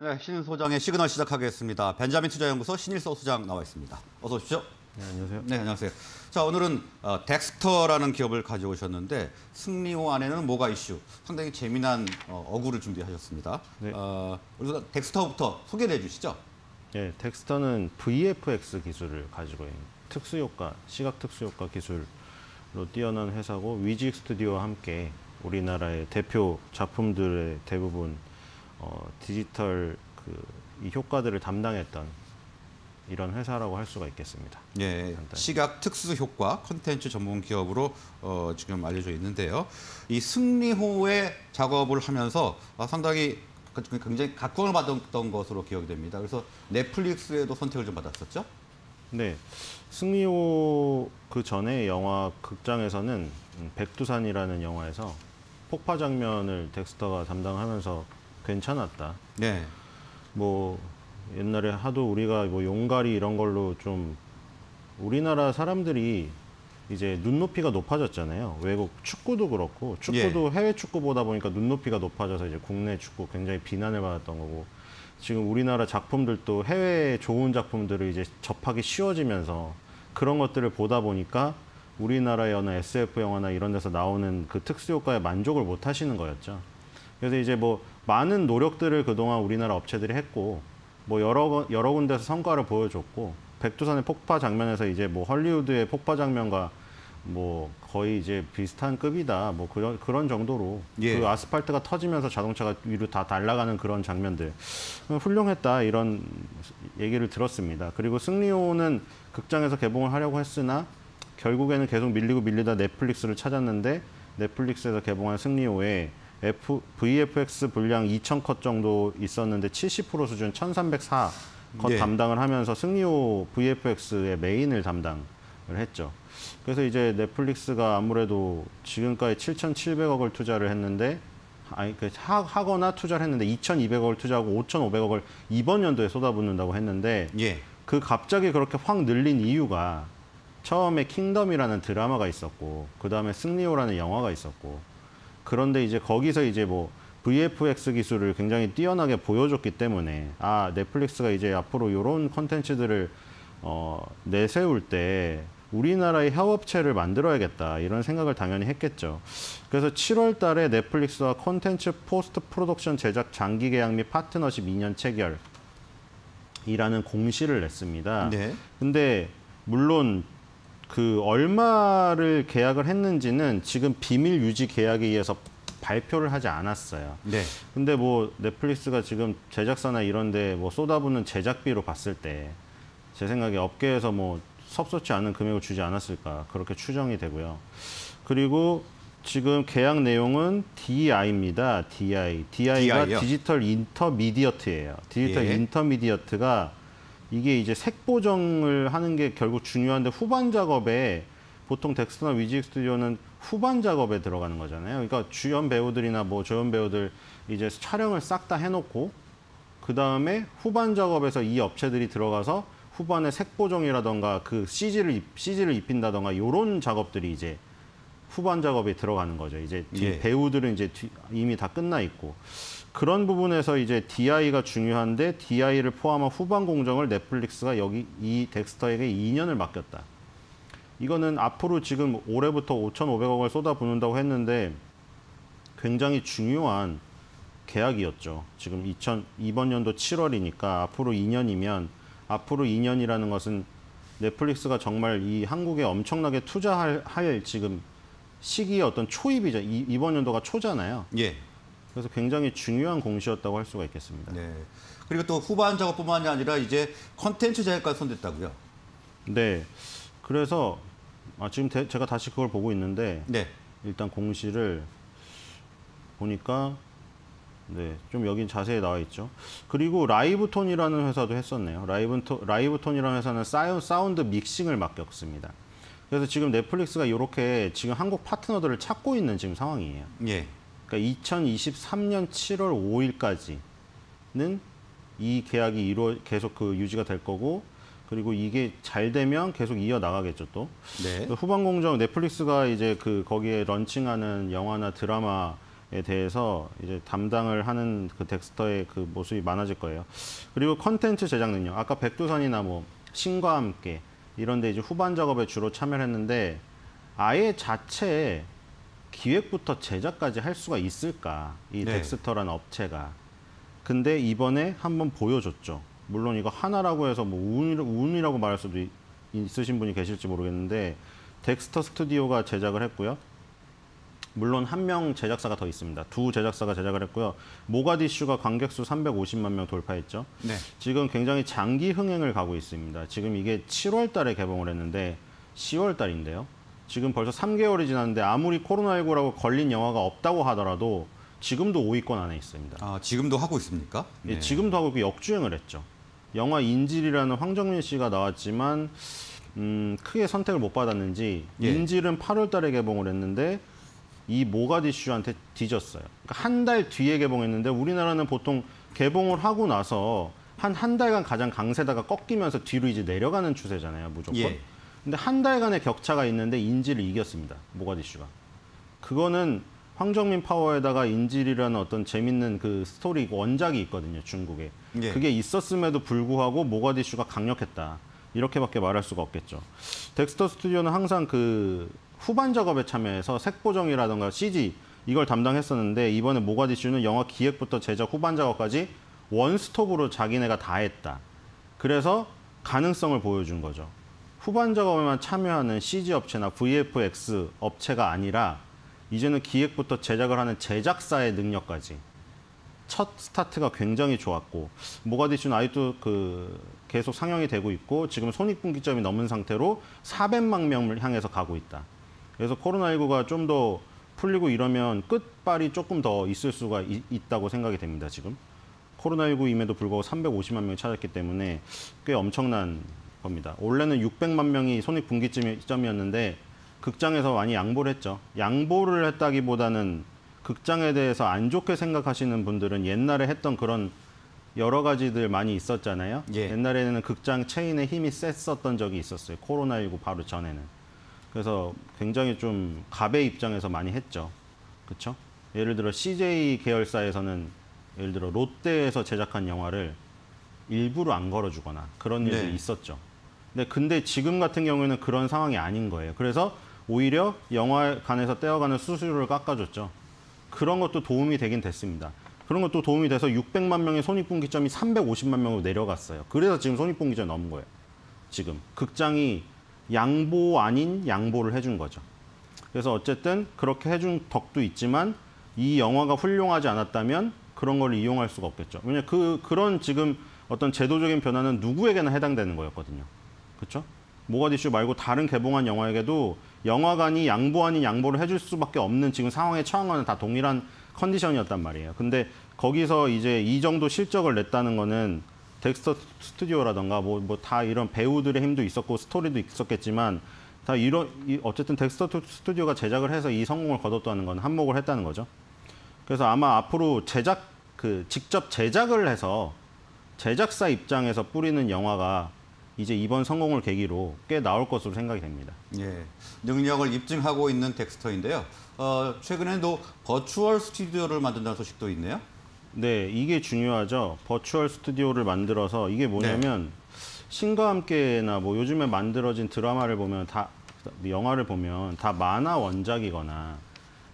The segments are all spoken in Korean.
네, 신일 소장의 시그널 시작하겠습니다. 벤자민 투자연구소 신일서 소장 나와 있습니다. 어서 오십시오. 네, 안녕하세요. 네, 안녕하세요. 자, 오늘은 덱스터라는 기업을 가져오셨는데 승리호 안에는 뭐가 이슈? 상당히 재미난 어구를 준비하셨습니다. 네. 우리가 덱스터부터 소개를 해주시죠. 네, 덱스터는 VFX 기술을 가지고 있는 특수효과, 시각 특수효과 기술로 뛰어난 회사고 위직 스튜디오와 함께 우리나라의 대표 작품들의 대부분 디지털 이 효과들을 담당했던 이런 회사라고 할 수가 있겠습니다. 예, 시각 특수 효과 콘텐츠 전문 기업으로 지금 알려져 있는데요. 이 승리호의 작업을 하면서 상당히 굉장히 각광을 받았던 것으로 기억이 됩니다. 그래서 넷플릭스에도 선택을 좀 받았었죠? 네, 승리호 그 전에 영화 극장에서는 백두산이라는 영화에서 폭파 장면을 덱스터가 담당하면서 괜찮았다. 네. 뭐 옛날에 하도 우리가 뭐 용가리 이런 걸로 좀 우리나라 사람들이 이제 눈높이가 높아졌잖아요. 외국 축구도 그렇고 축구도 해외 축구 보다 보니까 눈높이가 높아져서 이제 국내 축구 굉장히 비난을 받았던 거고 지금 우리나라 작품들도 해외 좋은 작품들을 이제 접하기 쉬워지면서 그런 것들을 보다 보니까 우리나라의 어느 SF 영화나 이런 데서 나오는 그 특수효과에 만족을 못 하시는 거였죠. 그래서 이제 뭐 많은 노력들을 그동안 우리나라 업체들이 했고 뭐 여러 군데서 성과를 보여줬고 백두산의 폭파 장면에서 이제 뭐 헐리우드의 폭파 장면과 뭐 거의 이제 비슷한 급이다 뭐 그런 정도로 그 아스팔트가 터지면서 자동차가 위로 다 날아가는 그런 장면들 훌륭했다 이런 얘기를 들었습니다. 그리고 승리호는 극장에서 개봉을 하려고 했으나 결국에는 계속 밀리다 넷플릭스를 찾았는데 넷플릭스에서 개봉한 승리호에 VFX 분량 2,000컷 정도 있었는데 70% 수준 1,304컷 담당을 하면서 승리호 VFX의 메인을 담당을 했죠. 그래서 이제 넷플릭스가 아무래도 지금까지 7,700억을 투자를 했는데 하거나 투자를 했는데 2,200억을 투자하고 5,500억을 이번 연도에 쏟아붓는다고 했는데 그 갑자기 그렇게 확 늘린 이유가 처음에 킹덤이라는 드라마가 있었고 그 다음에 승리호라는 영화가 있었고 그런데 이제 거기서 이제 뭐 VFX 기술을 굉장히 뛰어나게 보여줬기 때문에 넷플릭스가 이제 앞으로 이런 콘텐츠들을 내세울 때 우리나라의 협업체를 만들어야겠다 이런 생각을 당연히 했겠죠. 그래서 7월 달에 넷플릭스와 콘텐츠 포스트 프로덕션 제작 장기 계약 및 파트너십 2년 체결이라는 공시를 냈습니다. 근데 물론 그 얼마를 계약을 했는지는 지금 비밀 유지 계약에 의해서 발표를 하지 않았어요. 근데 뭐 넷플릭스가 지금 제작사나 이런데 뭐 쏟아붓는 제작비로 봤을 때 제 생각에 업계에서 뭐 섭섭지 않은 금액을 주지 않았을까 그렇게 추정이 되고요. 그리고 지금 계약 내용은 DI입니다. DI가 디지털 인터미디어트예요. 디지털 인터미디어트가 이게 이제 색 보정을 하는 게 결국 중요한데 후반 작업에 보통 덱스터나 위직 스튜디오는 후반 작업에 들어가는 거잖아요. 그러니까 주연 배우들이나 뭐 조연 배우들 이제 촬영을 싹 다 해놓고 그 다음에 후반 작업에서 이 업체들이 들어가서 후반에 색 보정이라던가 그 CG를 입힌다던가 이런 작업들이 이제 후반 작업에 들어가는 거죠. 이제 배우들은 이제 이미 다 끝나 있고. 그런 부분에서 이제 DI가 중요한데 DI를 포함한 후반 공정을 넷플릭스가 이 덱스터에게 2년을 맡겼다. 이거는 앞으로 지금 올해부터 5,500억을 쏟아붓는다고 했는데 굉장히 중요한 계약이었죠. 지금 이번 연도 7월이니까 앞으로 2년이면 앞으로 2년이라는 것은 넷플릭스가 정말 이 한국에 엄청나게 투자할 지금 시기의 어떤 초입이죠. 이번 연도가 초잖아요. 그래서 굉장히 중요한 공시였다고 할 수가 있겠습니다. 그리고 또 후반 작업뿐만이 아니라 이제 컨텐츠 제작까지 손댔다고요? 네. 그래서 지금 제가 다시 그걸 보고 있는데 일단 공시를 보니까 좀 여긴 자세히 나와 있죠. 그리고 라이브톤이라는 회사도 했었네요. 라이브톤이라는 회사는 사운드 믹싱을 맡겼습니다. 그래서 지금 넷플릭스가 이렇게 지금 한국 파트너들을 찾고 있는 지금 상황이에요. 그러니까 2023년 7월 5일까지는 이 계약이 계속 유지가 될 거고 그리고 이게 잘 되면 계속 이어나가겠죠, 또. 후반 공정 넷플릭스가 이제 거기에 런칭하는 영화나 드라마 대해서 이제 담당을 하는 그 덱스터의 그 모습이 많아질 거예요. 그리고 컨텐츠 제작 능력. 아까 백두산이나 뭐 신과 함께 이런 데 이제 후반 작업에 주로 참여를 했는데 아예 자체에 기획부터 제작까지 할 수가 있을까? 이 네. 덱스터라는 업체가. 근데 이번에 한번 보여줬죠. 물론 이거 하나라고 해서 뭐 운이라고 말할 수도 있으신 분이 계실지 모르겠는데 덱스터 스튜디오가 제작을 했고요. 물론 한 명 제작사가 더 있습니다. 두 제작사가 제작을 했고요. 모가디슈가 관객수 350만 명 돌파했죠. 네. 지금 굉장히 장기 흥행을 가고 있습니다. 지금 이게 7월 달에 개봉을 했는데 10월 달인데요. 지금 벌써 3개월이 지났는데 아무리 코로나19라고 걸린 영화가 없다고 하더라도 지금도 5위권 안에 있습니다. 아, 지금도 하고 있습니까? 예, 지금도 하고 있고 역주행을 했죠. 영화 인질이라는 황정민 씨가 나왔지만 크게 선택을 못 받았는지 예. 인질은 8월 달에 개봉을 했는데 이 모가디슈한테 뒤졌어요. 그러니까 한 달 뒤에 개봉했는데 우리나라는 보통 개봉을 하고 나서 한 달간 가장 강세다가 꺾이면서 뒤로 이제 내려가는 추세잖아요, 무조건. 예. 근데 한 달간의 격차가 있는데 인질을 이겼습니다, 모가디슈가. 그거는 황정민 파워에다가 인질이라는 어떤 재밌는 그 스토리 원작이 있거든요, 중국에. 예. 그게 있었음에도 불구하고 모가디슈가 강력했다. 이렇게밖에 말할 수가 없겠죠. 덱스터 스튜디오는 항상 그 후반 작업에 참여해서 색보정이라든가 CG 이걸 담당했었는데 이번에 모가디슈는 영화 기획부터 제작 후반 작업까지 원스톱으로 자기네가 다 했다. 그래서 가능성을 보여준 거죠. 후반 작업에만 참여하는 CG 업체나 VFX 업체가 아니라 이제는 기획부터 제작을 하는 제작사의 능력까지 첫 스타트가 굉장히 좋았고 모가디슈는 아직도 계속 상영이 되고 있고 지금 손익분기점이 넘은 상태로 400만 명을 향해서 가고 있다. 그래서 코로나19가 좀 더 풀리고 이러면 끝발이 조금 더 있을 수가 있다고 생각이 됩니다. 지금 코로나19임에도 불구하고 350만 명이 찾았기 때문에 꽤 엄청난 겁니다. 원래는 600만 명이 손익분기점이었는데 극장에서 많이 양보를 했죠. 양보를 했다기보다는 극장에 대해서 안 좋게 생각하시는 분들은 옛날에 했던 그런 여러 가지들 많이 있었잖아요. 예. 옛날에는 극장 체인의 힘이 셌었던 적이 있었어요. 코로나19 바로 전에는. 그래서 굉장히 좀 갑의 입장에서 많이 했죠. 그렇죠? 예를 들어 CJ 계열사에서는 예를 들어 롯데에서 제작한 영화를 일부러 안 걸어주거나 그런 일들이 네. 있었죠. 근데 지금 같은 경우에는 그런 상황이 아닌 거예요. 그래서 오히려 영화관에서 떼어가는 수수료를 깎아줬죠. 그런 것도 도움이 되긴 됐습니다. 그런 것도 도움이 돼서 600만 명의 손익분기점이 350만 명으로 내려갔어요. 그래서 지금 손익분기점이 넘은 거예요. 지금 극장이 양보 아닌 양보를 해준 거죠. 그래서 어쨌든 그렇게 해준 덕도 있지만 이 영화가 훌륭하지 않았다면 그런 걸 이용할 수가 없겠죠. 왜냐하면 그런 지금 어떤 제도적인 변화는 누구에게나 해당되는 거였거든요. 그렇죠? 모가디슈 말고 다른 개봉한 영화에게도 영화관이 양보 아닌 양보를 해줄 수밖에 없는 지금 상황에 처한 거는 다 동일한 컨디션이었단 말이에요. 근데 거기서 이제 이 정도 실적을 냈다는 거는 덱스터 스튜디오라던가 뭐 다 이런 배우들의 힘도 있었고 스토리도 있었겠지만 다 어쨌든 덱스터 스튜디오가 제작을 해서 이 성공을 거뒀다는 건 한몫을 했다는 거죠. 그래서 아마 앞으로 직접 제작을 해서 제작사 입장에서 뿌리는 영화가 이제 이번 성공을 계기로 꽤 나올 것으로 생각이 됩니다. 예, 능력을 입증하고 있는 덱스터인데요. 최근에도 버추얼 스튜디오를 만든다는 소식도 있네요. 네, 이게 중요하죠. 버추얼 스튜디오를 만들어서 이게 뭐냐면 신과 함께나 뭐 요즘에 만들어진 드라마를 보면 영화를 보면 다 만화 원작이거나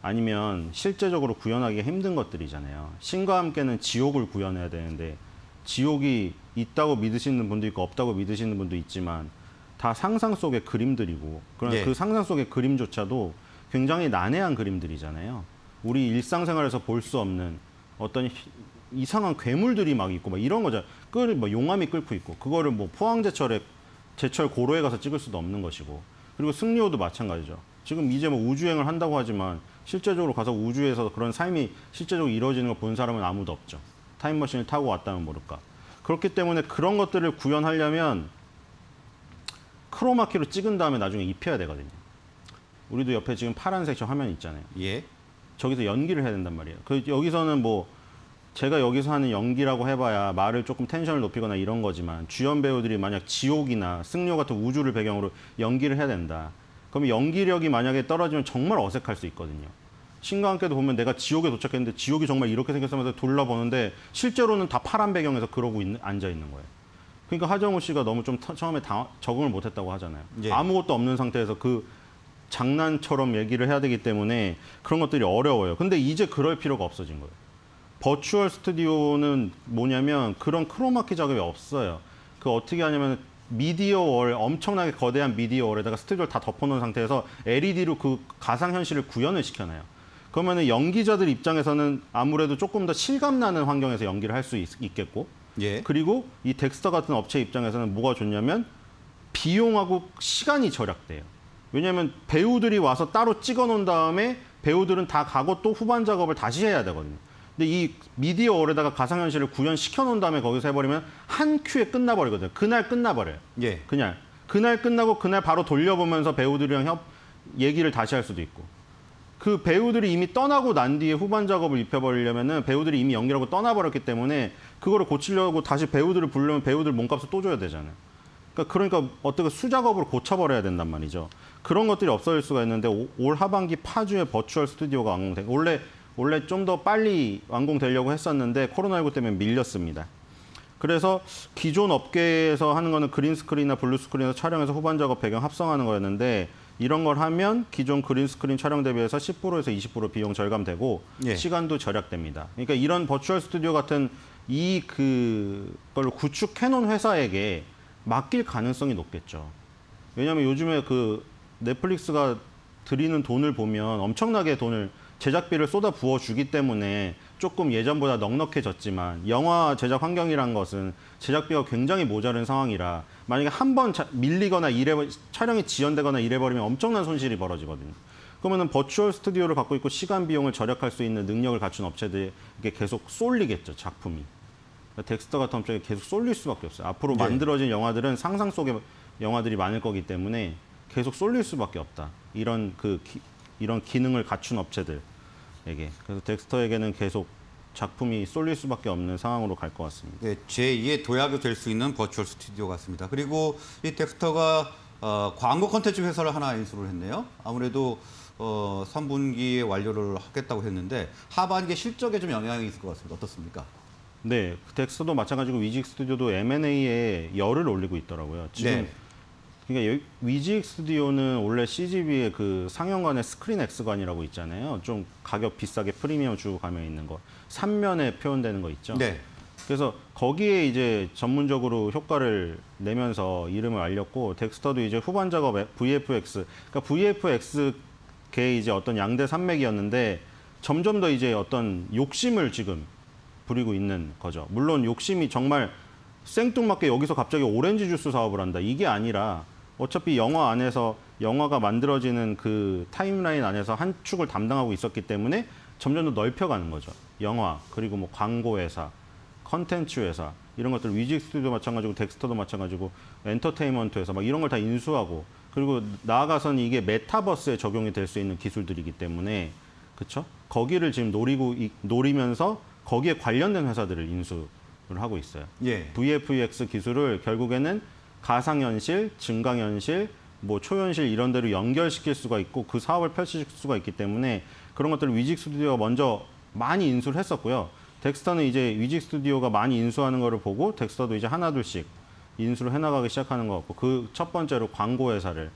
아니면 실제적으로 구현하기가 힘든 것들이잖아요. 신과 함께는 지옥을 구현해야 되는데 지옥이 있다고 믿으시는 분도 있고 없다고 믿으시는 분도 있지만 다 상상 속의 그림들이고 그러나 예. 그 상상 속의 그림조차도 굉장히 난해한 그림들이잖아요. 우리 일상생활에서 볼 수 없는 어떤 이상한 괴물들이 막 있고 막 이런 거죠. 뭐 용암이 끓고 있고 그거를 뭐 제철 고로에 가서 찍을 수도 없는 것이고 그리고 승리호도 마찬가지죠. 지금 이제 뭐 우주행을 한다고 하지만 실제적으로 가서 우주에서 그런 삶이 실제적으로 이루어지는 걸 본 사람은 아무도 없죠. 타임머신을 타고 왔다면 모를까. 그렇기 때문에 그런 것들을 구현하려면 크로마키로 찍은 다음에 나중에 입혀야 되거든요. 우리도 옆에 지금 파란색 저 화면 있잖아요. 예. 저기서 연기를 해야 된단 말이에요. 여기서는 뭐 제가 여기서 하는 연기라고 해봐야 말을 조금 텐션을 높이거나 이런 거지만 주연 배우들이 만약 지옥이나 승려 같은 우주를 배경으로 연기를 해야 된다. 그럼 연기력이 만약에 떨어지면 정말 어색할 수 있거든요. 신과 함께도 보면 내가 지옥에 도착했는데 지옥이 정말 이렇게 생겼으면서 둘러보는데 실제로는 다 파란 배경에서 그러고 앉아 있는 거예요. 그러니까 하정우 씨가 너무 좀 처음에 적응을 못했다고 하잖아요. 예. 아무것도 없는 상태에서 그 장난처럼 얘기를 해야 되기 때문에 그런 것들이 어려워요. 근데 이제 그럴 필요가 없어진 거예요. 버추얼 스튜디오는 뭐냐면 그런 크로마키 작업이 없어요. 그 어떻게 하냐면 미디어 월, 엄청나게 거대한 미디어 월에다가 스튜디오를 다 덮어놓은 상태에서 LED로 그 가상현실을 구현을 시켜놔요. 그러면은 연기자들 입장에서는 아무래도 조금 더 실감나는 환경에서 연기를 할 수 있겠고, 예. 그리고 이 덱스터 같은 업체 입장에서는 뭐가 좋냐면 비용하고 시간이 절약돼요. 왜냐하면 배우들이 와서 따로 찍어놓은 다음에 배우들은 다 가고 또 후반 작업을 다시 해야 되거든요. 근데 이 미디어 월에다가 가상현실을 구현시켜 놓은 다음에 거기서 해버리면 한 큐에 끝나버리거든요. 그날 끝나버려요. 예. 그날 끝나고 그날 바로 돌려보면서 배우들이랑 얘기를 다시 할 수도 있고. 그 배우들이 이미 떠나고 난 뒤에 후반 작업을 입혀버리려면은 배우들이 이미 연기하고 떠나버렸기 때문에 그거를 고치려고 다시 배우들을 부르면 배우들 몸값을 또 줘야 되잖아요. 그러니까 어떻게 수작업으로 고쳐버려야 된단 말이죠. 그런 것들이 없어질 수가 있는데 올 하반기 파주에 버추얼 스튜디오가 완공돼. 원래 좀 더 빨리 완공되려고 했었는데 코로나19 때문에 밀렸습니다. 그래서 기존 업계에서 하는 거는 그린스크린이나 블루스크린에서 촬영해서 후반 작업 배경 합성하는 거였는데 이런 걸 하면 기존 그린스크린 촬영 대비해서 10%에서 20% 비용 절감되고 예. 시간도 절약됩니다. 그러니까 이런 버추얼 스튜디오 같은 그걸 구축해놓은 회사에게 맡길 가능성이 높겠죠. 왜냐하면 요즘에 그 넷플릭스가 드리는 돈을 보면 엄청나게 돈을 제작비를 쏟아 부어주기 때문에 조금 예전보다 넉넉해졌지만 영화 제작 환경이란 것은 제작비가 굉장히 모자른 상황이라 만약에 한 번 밀리거나 촬영이 지연되거나 이래버리면 엄청난 손실이 벌어지거든요. 그러면은 버추얼 스튜디오를 갖고 있고 시간 비용을 절약할 수 있는 능력을 갖춘 업체들에게 계속 쏠리겠죠, 작품이. 그러니까 덱스터 같은 업체에 계속 쏠릴 수밖에 없어요. 앞으로 네. 만들어진 영화들은 상상 속의 영화들이 많을 거기 때문에 계속 쏠릴 수밖에 없다. 이런 기능을 갖춘 업체들에게. 그래서 덱스터에게는 계속 작품이 쏠릴 수밖에 없는 상황으로 갈 것 같습니다. 네, 제2의 도약이 될 수 있는 버추얼 스튜디오 같습니다. 그리고 이 덱스터가 광고 콘텐츠 회사를 하나 인수를 했네요. 아무래도 3분기에 완료를 하겠다고 했는데 하반기 실적에 좀 영향이 있을 것 같습니다. 어떻습니까? 네, 덱스터도 마찬가지고 위직 스튜디오도 M&A에 열을 올리고 있더라고요. 지금 네. 그러니까 위직 스튜디오는 원래 CGV의 그 상영관에 스크린 X관이라고 있잖아요. 좀 가격 비싸게 프리미엄 주고 가면 있는 거. 3면에 표현되는 거 있죠. 네. 그래서 거기에 이제 전문적으로 효과를 내면서 이름을 알렸고 덱스터도 이제 후반 작업 VFX, 그러니까 VFX계의 이제 어떤 양대 산맥이었는데 점점 더 이제 어떤 욕심을 지금 부리고 있는 거죠. 물론 욕심이 정말 생뚱맞게 여기서 갑자기 오렌지 주스 사업을 한다. 이게 아니라 어차피 영화 안에서 영화가 만들어지는 그 타임라인 안에서 한 축을 담당하고 있었기 때문에 점점 더 넓혀가는 거죠. 영화, 그리고 뭐 광고 회사, 컨텐츠 회사 이런 것들 위직 스튜디오 마찬가지고 덱스터도 마찬가지고 엔터테인먼트 회사 막 이런 걸 다 인수하고 그리고 나아가서는 이게 메타버스에 적용이 될 수 있는 기술들이기 때문에 그렇죠? 거기를 지금 노리면서 거기에 관련된 회사들을 인수를 하고 있어요. 예. VFX 기술을 결국에는 가상현실, 증강현실, 뭐 초현실 이런 데로 연결시킬 수가 있고 그 사업을 펼칠 수가 있기 때문에 그런 것들을 위직 스튜디오가 먼저 많이 인수를 했었고요. 덱스터는 이제 위직 스튜디오가 많이 인수하는 거를 보고 덱스터도 이제 하나둘씩 인수를 해나가기 시작하는 것 같고 그 첫 번째로 광고 회사를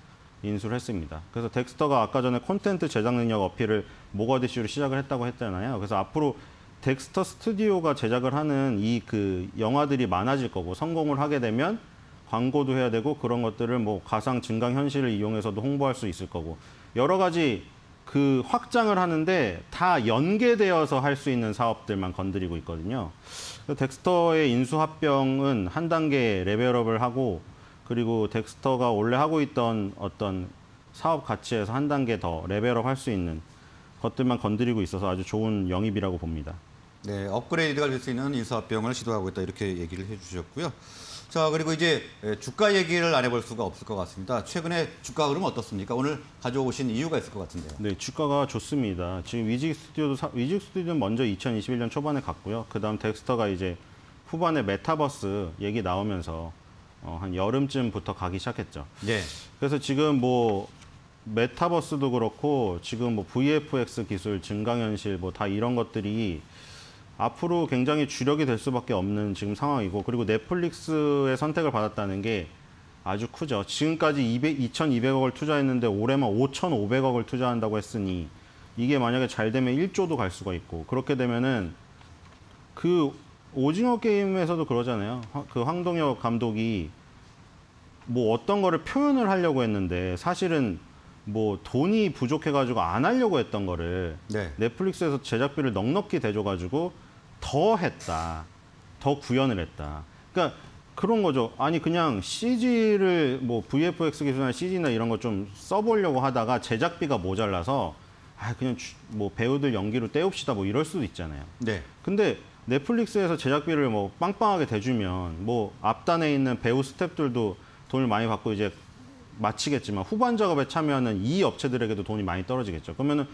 인수를 했습니다. 그래서 덱스터가 아까 전에 콘텐츠 제작 능력 어필을 모가디슈로 시작을 했다고 했잖아요. 그래서 앞으로 덱스터 스튜디오가 제작을 하는 이 그 영화들이 많아질 거고 성공을 하게 되면 광고도 해야 되고 그런 것들을 뭐 가상 증강 현실을 이용해서도 홍보할 수 있을 거고 여러 가지 그 확장을 하는데 다 연계되어서 할 수 있는 사업들만 건드리고 있거든요. 덱스터의 인수합병은 한 단계 레벨업을 하고 그리고 덱스터가 원래 하고 있던 어떤 사업 가치에서 한 단계 더 레벨업 할 수 있는 것들만 건드리고 있어서 아주 좋은 영입이라고 봅니다. 네, 업그레이드가 될 수 있는 인수합병을 시도하고 있다 이렇게 얘기를 해주셨고요. 자, 그리고 이제 주가 얘기를 안 해볼 수가 없을 것 같습니다. 최근에 주가 흐름 어떻습니까? 오늘 가져오신 이유가 있을 것 같은데요. 네, 주가가 좋습니다. 지금 위직 스튜디오는 먼저 2021년 초반에 갔고요. 그다음 덱스터가 이제 후반에 메타버스 얘기 나오면서 한 여름쯤부터 가기 시작했죠. 네. 그래서 지금 뭐 메타버스도 그렇고 지금 뭐 VFX 기술, 증강현실 뭐 다 이런 것들이 앞으로 굉장히 주력이 될 수밖에 없는 지금 상황이고, 그리고 넷플릭스의 선택을 받았다는 게 아주 크죠. 지금까지 2,200억을 투자했는데 올해만 5,500억을 투자한다고 했으니 이게 만약에 잘 되면 1조도 갈 수가 있고, 그렇게 되면은 그 오징어 게임에서도 그러잖아요. 그 황동혁 감독이 뭐 어떤 거를 표현을 하려고 했는데 사실은 뭐 돈이 부족해가지고 안 하려고 했던 거를 네. 넷플릭스에서 제작비를 넉넉히 대줘가지고 더 했다. 더 구현을 했다. 그러니까 그런 거죠. 아니 그냥 CG를 뭐 VFX 기술이나 CG나 이런 거 좀 써보려고 하다가 제작비가 모자라서 아 그냥 뭐 배우들 연기로 때웁시다 뭐 이럴 수도 있잖아요. 네. 근데 넷플릭스에서 제작비를 뭐 빵빵하게 대주면 뭐 앞단에 있는 배우 스태프들도 돈을 많이 받고 이제 마치겠지만 후반 작업에 참여하는 이 업체들에게도 돈이 많이 떨어지겠죠. 그러면은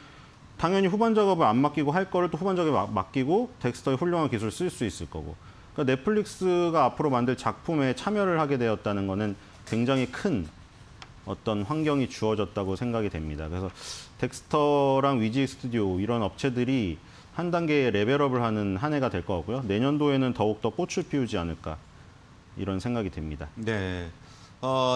당연히 후반 작업을 안 맡기고 할 거를 또 후반 작업에 맡기고 덱스터의 훌륭한 기술을 쓸 수 있을 거고. 그러니까 넷플릭스가 앞으로 만들 작품에 참여를 하게 되었다는 거는 굉장히 큰 어떤 환경이 주어졌다고 생각이 됩니다. 그래서 덱스터랑 위지 스튜디오 이런 업체들이 한 단계 레벨업을 하는 한 해가 될 것 같고요. 내년도에는 더욱더 꽃을 피우지 않을까 이런 생각이 됩니다. 네.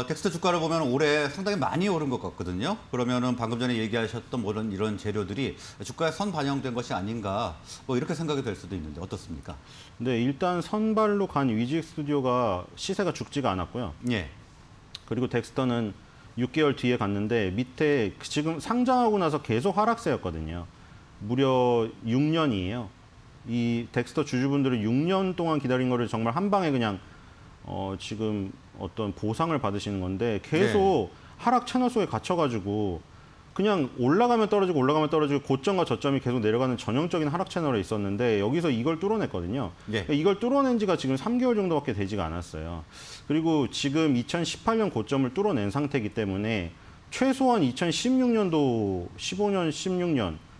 덱스터 주가를 보면 올해 상당히 많이 오른 것 같거든요. 그러면은 방금 전에 얘기하셨던 뭐 이런 재료들이 주가에 선 반영된 것이 아닌가 뭐 이렇게 생각이 될 수도 있는데 어떻습니까? 네, 일단 선발로 간 위지 스튜디오가 시세가 죽지가 않았고요. 예. 그리고 덱스터는 6개월 뒤에 갔는데 밑에 지금 상장하고 나서 계속 하락세였거든요. 무려 6년이에요. 이 덱스터 주주분들은 6년 동안 기다린 거를 정말 한 방에 그냥 지금 어떤 보상을 받으시는 건데 계속 하락 채널 속에 갇혀가지고 그냥 올라가면 떨어지고 올라가면 떨어지고 고점과 저점이 계속 내려가는 전형적인 하락 채널에 있었는데 여기서 이걸 뚫어냈거든요. 예. 이걸 뚫어낸 지가 지금 3개월 정도밖에 되지가 않았어요. 그리고 지금 2018년 고점을 뚫어낸 상태이기 때문에 최소한 2016년도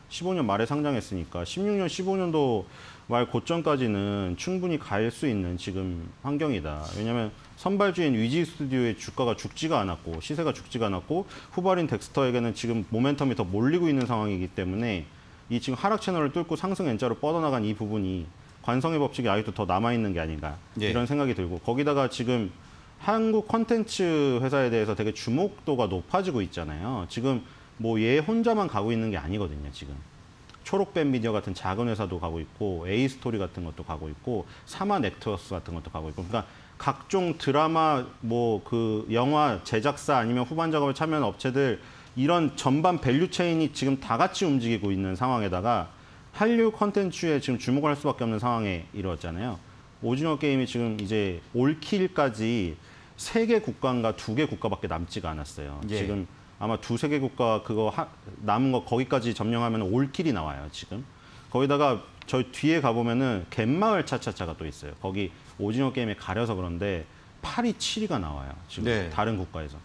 15년 말에 상장했으니까 16년, 15년도 말 고점까지는 충분히 갈 수 있는 지금 환경이다. 왜냐하면 선발주인 위지 스튜디오의 주가가 죽지가 않았고 시세가 죽지가 않았고 후발인 덱스터에게는 지금 모멘텀이 더 몰리고 있는 상황이기 때문에 이 지금 하락 채널을 뚫고 상승 N자로 뻗어나간 이 부분이 관성의 법칙이 아직도 더 남아있는 게 아닌가 이런 생각이 들고, 거기다가 지금 한국 콘텐츠 회사에 대해서 되게 주목도가 높아지고 있잖아요. 지금 뭐 얘 혼자만 가고 있는 게 아니거든요. 지금 초록뱀 미디어 같은 작은 회사도 가고 있고 A스토리 같은 것도 가고 있고 사마 넥터스 같은 것도 가고 있고, 그러니까 각종 드라마 뭐 그 영화 제작사 아니면 후반 작업에 참여하는 업체들 이런 전반 밸류 체인이 지금 다 같이 움직이고 있는 상황에다가 한류 콘텐츠에 지금 주목을 할 수밖에 없는 상황에 이르렀잖아요. 오징어 게임이 지금 이제 올킬까지 3개 국가인가 2개 국가밖에 남지가 않았어요. 예. 지금 아마 2-3개 국가 그거 남은 거 거기까지 점령하면 올킬이 나와요, 지금. 거기다가 저희 뒤에 가보면은 갯마을 차차차가 또 있어요. 거기 오징어 게임에 가려서 그런데 8위, 7위가 나와요, 지금. 네. 다른 국가에서.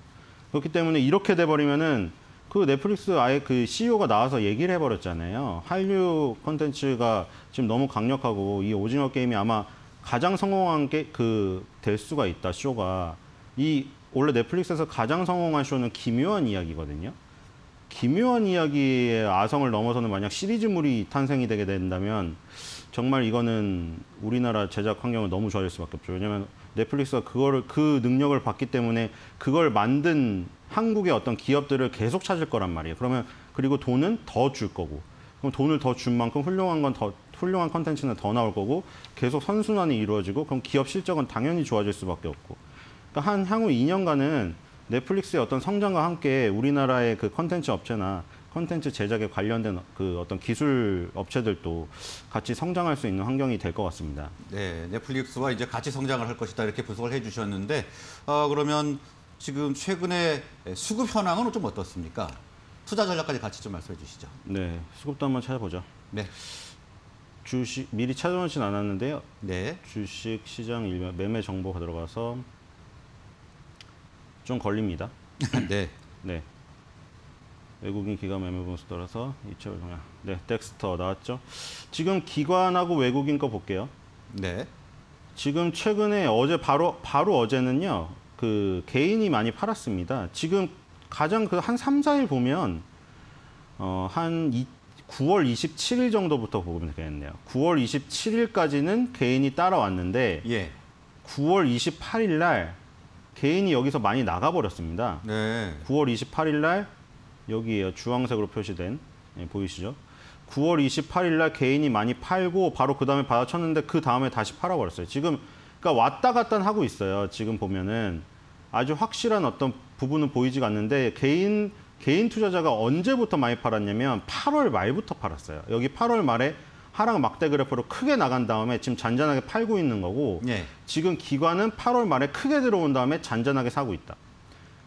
그렇기 때문에 이렇게 돼버리면은 그 넷플릭스 아예 그 CEO가 나와서 얘기를 해버렸잖아요. 한류 콘텐츠가 지금 너무 강력하고 이 오징어 게임이 아마 가장 성공한 게 될 수가 있다, 쇼가. 원래 넷플릭스에서 가장 성공한 쇼는 기묘한 이야기거든요. 기묘한 이야기의 아성을 넘어서는 만약 시리즈물이 탄생이 되게 된다면 정말 이거는 우리나라 제작 환경은 너무 좋아질 수밖에 없죠. 왜냐하면 넷플릭스가 그 능력을 받기 때문에 그걸 만든 한국의 어떤 기업들을 계속 찾을 거란 말이에요. 그리고 돈은 더 줄 거고, 그럼 돈을 더 준 만큼 훌륭한 컨텐츠는 더 나올 거고 계속 선순환이 이루어지고 그럼 기업 실적은 당연히 좋아질 수밖에 없고. 그러니까 향후 2년간은 넷플릭스의 어떤 성장과 함께 우리나라의 그 컨텐츠 업체나 컨텐츠 제작에 관련된 그 어떤 기술 업체들도 같이 성장할 수 있는 환경이 될 것 같습니다. 네, 넷플릭스와 이제 같이 성장을 할 것이다 이렇게 분석을 해주셨는데 그러면 지금 최근에 수급 현황은 좀 어떻습니까? 투자 전략까지 같이 좀 말씀해 주시죠. 네, 수급도 한번 찾아보죠. 네. 주식 미리 찾아놓진 않았는데요. 네. 주식 시장 일면 매매 정보가 들어가서 좀 걸립니다. 네. 네. 외국인 기관 매매 분수 따라서 이체월 동향. 네, 덱스터 나왔죠. 지금 기관하고 외국인 거 볼게요. 네. 지금 최근에 바로 어제는요. 그 개인이 많이 팔았습니다. 지금 가장 그 한 3, 4일 보면 9월 27일 정도부터 보면 되겠네요. 9월 27일까지는 개인이 따라왔는데 예. 9월 28일 날 개인이 여기서 많이 나가버렸습니다. 네. 9월 28일 날 여기에요. 주황색으로 표시된 보이시죠? 9월 28일 날 개인이 많이 팔고 바로 그 다음에 받아쳤는데 그 다음에 다시 팔아버렸어요. 지금 그러니까 왔다 갔다 하고 있어요. 지금 보면은 아주 확실한 어떤 부분은 보이지가 않는데 개인 투자자가 언제부터 많이 팔았냐면 8월 말부터 팔았어요. 여기 8월 말에 하락 막대 그래프로 크게 나간 다음에 지금 잔잔하게 팔고 있는 거고 예. 지금 기관은 8월 말에 크게 들어온 다음에 잔잔하게 사고 있다.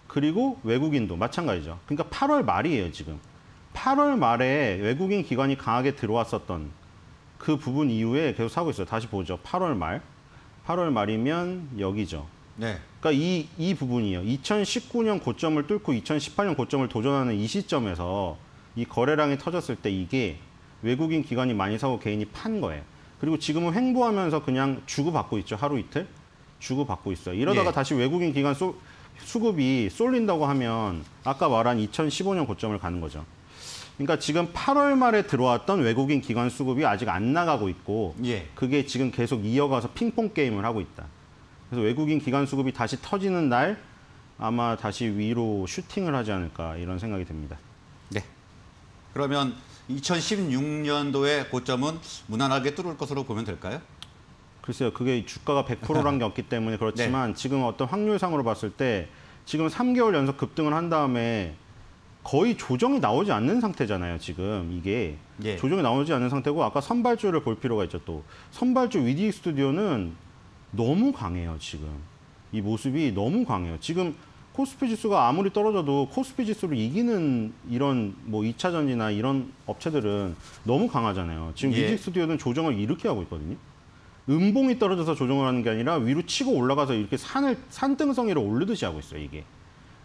그리고 외국인도 마찬가지죠. 그러니까 8월 말이에요, 지금. 8월 말에 외국인 기관이 강하게 들어왔었던 그 부분 이후에 계속 사고 있어요. 다시 보죠. 8월 말. 8월 말이면 여기죠. 네. 그러니까 이 부분이에요. 2019년 고점을 뚫고 2018년 고점을 도전하는 이 시점에서 이 거래량이 터졌을 때 이게 외국인 기관이 많이 사고 개인이 판 거예요. 그리고 지금은 횡보하면서 그냥 주고받고 있죠. 하루 이틀 주고받고 있어요. 이러다가 예. 다시 외국인 기관 수급이 쏠린다고 하면 아까 말한 2015년 고점을 가는 거죠. 그러니까 지금 8월 말에 들어왔던 외국인 기관 수급이 아직 안 나가고 있고 예. 그게 지금 계속 이어가서 핑퐁 게임을 하고 있다. 그래서 외국인 기관 수급이 다시 터지는 날 아마 다시 위로 슈팅을 하지 않을까 이런 생각이 듭니다. 네. 그러면 2016년도의 고점은 무난하게 뚫을 것으로 보면 될까요? 글쎄요. 그게 주가가 100%란 게 없기 때문에 그렇지만 지금 어떤 확률상으로 봤을 때 지금 3개월 연속 급등을 한 다음에 거의 조정이 나오지 않는 상태잖아요. 지금 이게 예. 조정이 나오지 않는 상태고 아까 선발주를 볼 필요가 있죠. 또 선발주 위디 스튜디오는 너무 강해요. 지금 이 모습이 너무 강해요. 지금 코스피 지수가 아무리 떨어져도 코스피 지수를 이기는 이런 뭐 2차 전지나 이런 업체들은 너무 강하잖아요. 지금 예. 위디 스튜디오는 조정을 이렇게 하고 있거든요. 음봉이 떨어져서 조정을 하는 게 아니라 위로 치고 올라가서 이렇게 산등성이를 오르듯이 하고 있어요. 이게.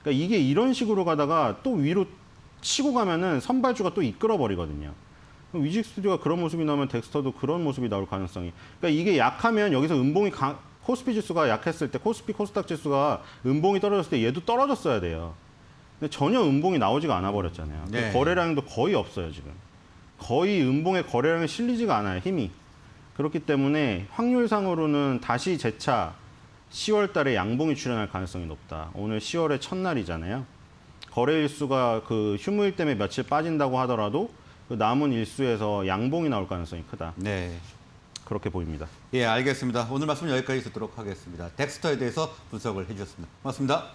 그러니까 이게 이런 식으로 가다가 또 위로 치고 가면은 선발주가 또 이끌어 버리거든요. 위직 스튜디오가 그런 모습이 나오면 덱스터도 그런 모습이 나올 가능성이. 그러니까 이게 약하면 여기서 코스피 지수가 약했을 때 코스피 코스닥 지수가 음봉이 떨어졌을 때 얘도 떨어졌어야 돼요. 근데 전혀 음봉이 나오지가 않아 버렸잖아요. 네. 거래량도 거의 없어요, 지금. 거의 음봉의 거래량이 실리지가 않아요, 힘이. 그렇기 때문에 확률상으로는 다시 재차 10월 달에 양봉이 출현할 가능성이 높다. 오늘 10월의 첫날이잖아요. 거래 일수가 그 휴무일 때문에 며칠 빠진다고 하더라도 그 남은 일수에서 양봉이 나올 가능성이 크다. 네. 그렇게 보입니다. 예, 알겠습니다. 오늘 말씀 여기까지 듣도록 하겠습니다. 덱스터에 대해서 분석을 해주셨습니다. 고맙습니다.